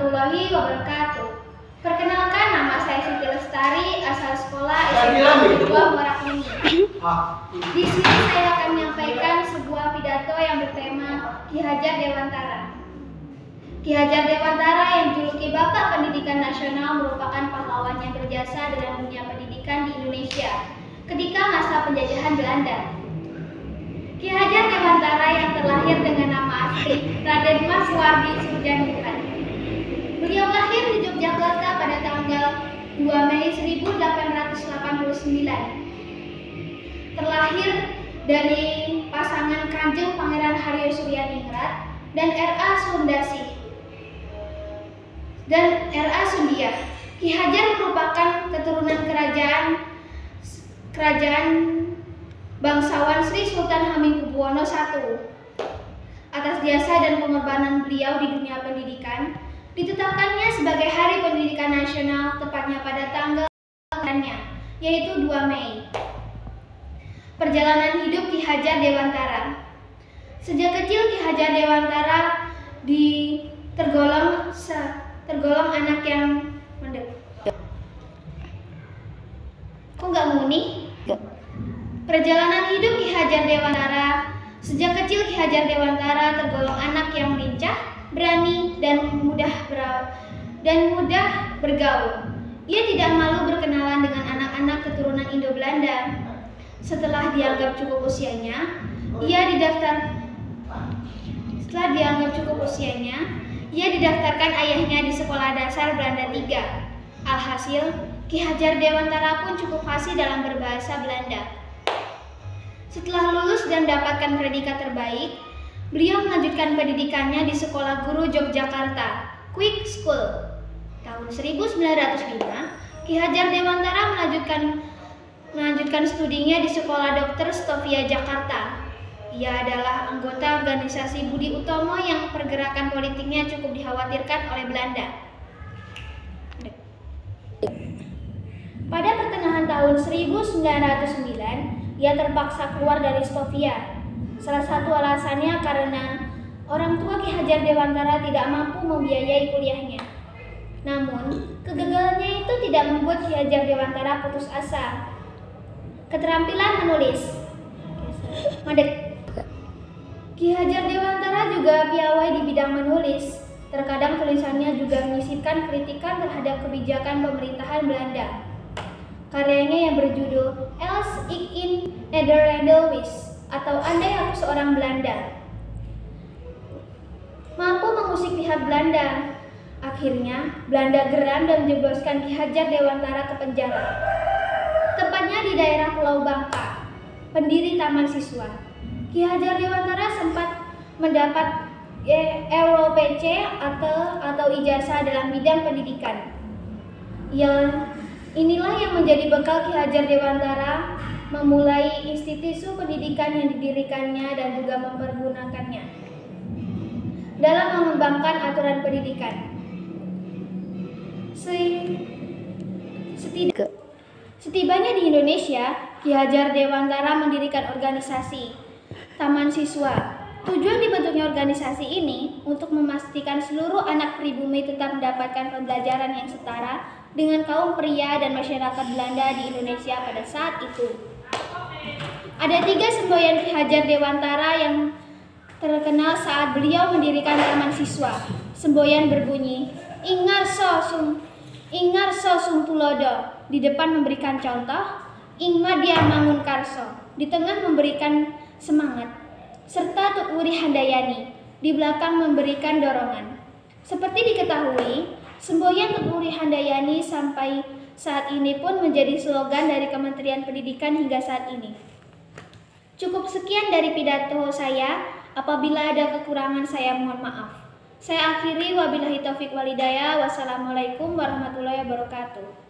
warahmatullahi wabarakatuh. Perkenalkan, nama saya Siti Lestari, asal sekolah SMP 2 Muara Kuning. Di sini saya akan menyampaikan sebuah pidato yang bertema Ki Hajar Dewantara. Ki Hajar Dewantara yang dijuluki Bapak Pendidikan Nasional merupakan pahlawan yang berjasa dalam dunia pendidikan di Indonesia ketika masa penjajahan Belanda. Ki Hajar Dewantara yang terlahir dengan nama asli Raden Mas Wardi Sudjaningrat. Beliau lahir di Yogyakarta pada tanggal 2 Mei 1889. Terlahir dari pasangan Kanjeng Pangeran Haryo Suryaningrat dan R.A. Sundia. Ki Hajar merupakan keturunan kerajaan bangsawan Sri Sultan Hamengkubuwono I. Atas jasa dan pengorbanan beliau di dunia pendidikan, ditetapkannya sebagai Hari Pendidikan Nasional tepatnya pada tanggal yaitu 2 Mei. Perjalanan hidup Ki Hajar Dewantara. Sejak kecil Ki Hajar Dewantara tergolong anak yang mandek. Kok nggak muni? Perjalanan hidup Ki Hajar Dewantara. Sejak kecil Ki Hajar Dewantara tergolong anak yang lincah, berani, dan mudah bergaul. Ia tidak malu berkenalan dengan anak-anak keturunan Indo-Belanda. Setelah dianggap cukup usianya, ia didaftarkan ayahnya di Sekolah Dasar Belanda 3. Alhasil, Ki Hajar Dewantara pun cukup fasih dalam berbahasa Belanda. Setelah lulus dan mendapatkan predikat terbaik, beliau melanjutkan pendidikannya di Sekolah Guru Yogyakarta, Quick School. Tahun 1905, Ki Hajar Dewantara melanjutkan studinya di Sekolah Dr. Stovia Jakarta. Ia adalah anggota organisasi Budi Utomo yang pergerakan politiknya cukup dikhawatirkan oleh Belanda. Pada pertengahan tahun 1909, ia terpaksa keluar dari Stovia. Salah satu alasannya karena orang tua Ki Hajar Dewantara tidak mampu membiayai kuliahnya. Namun, kegagalannya itu tidak membuat Ki Hajar Dewantara putus asa. Keterampilan menulis. Ki Hajar Dewantara juga piawai di bidang menulis. Terkadang tulisannya juga menyisipkan kritikan terhadap kebijakan pemerintahan Belanda. Karyanya yang berjudul Els ik in Nederlands atau Andai Aku Seorang Belanda mampu mengusik pihak Belanda. Akhirnya, Belanda geram dan menjebloskan Ki Hajar Dewantara ke penjara, tepatnya di daerah Pulau Bangka. Pendiri Taman Siswa, Ki Hajar Dewantara sempat mendapat LPC atau ijazah dalam bidang pendidikan. Inilah yang menjadi bekal Ki Hajar Dewantara memulai institusi pendidikan yang didirikannya dan juga mempergunakannya dalam mengembangkan aturan pendidikan. Setibanya di Indonesia, Ki Hajar Dewantara mendirikan organisasi Taman Siswa. Tujuan dibentuknya organisasi ini untuk memastikan seluruh anak pribumi tetap mendapatkan pembelajaran yang setara dengan kaum pria dan masyarakat Belanda di Indonesia pada saat itu. Ada 3 semboyan Ki Hajar Dewantara yang terkenal saat beliau mendirikan Taman Siswa. Semboyan berbunyi, Ingarso Sung Tulodo, di depan memberikan contoh, Ingmadya Mangun Karso, di tengah memberikan semangat, serta Tut Wuri Handayani, di belakang memberikan dorongan. Seperti diketahui, semboyan Tut Wuri Handayani sampai saat ini pun menjadi slogan dari Kementerian Pendidikan hingga saat ini. Cukup sekian dari pidato saya. Apabila ada kekurangan saya mohon maaf. Saya akhiri, wabillahi taufik walhidayah. Wassalamualaikum warahmatullahi wabarakatuh.